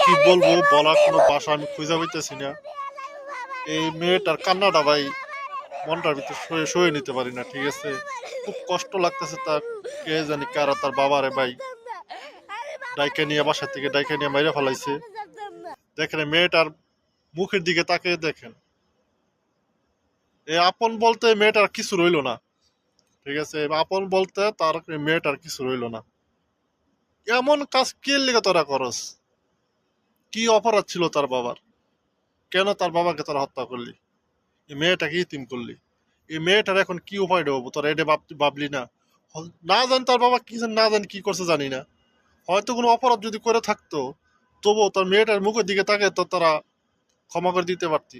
কি বলবো, বলার কোনো ভাষা আমি খুঁজে পাইতেছি না। এই মেয়েটার কান্নাটা ভাই মনটার ভিতর সয়ে সয়ে নিতে পারি না, ঠিক আছে। খুব কষ্ট লাগতেছে তার। কে জানি কারা তার বাবারে ভাই ডাইকে নিয়ে বাসা থেকে ডাইকে নিয়ে মাইরে ফেলাইছে। দেখেন এই মেয়েটার মুখের দিকে তাকিয়ে দেখেন, এই আপন বলতে মেয়েটার কিছু রইলো না, ঠিক আছে। আপন বলতে তার মেয়েটার কিছু রইলো না। এমন কাজ কে লিগে তোরা করস? কি অপরাধ ছিল তার বাবার? কেন তার বাবাকে তোরা হত্যা করলি? এই মেয়েটাকে ইতিম করলি। এই মেয়েটার এখন কি উপায় দেবো তোরা? এটা ভাবলি না? না জানি তার বাবা কি না জানি কি করছে জানি না। হয়তো কোনো অপরাধ যদি করে থাকতো, তবুও তার মেয়েটার মুখের দিকে তাকে তো তারা ক্ষমা করে দিতে পারতি।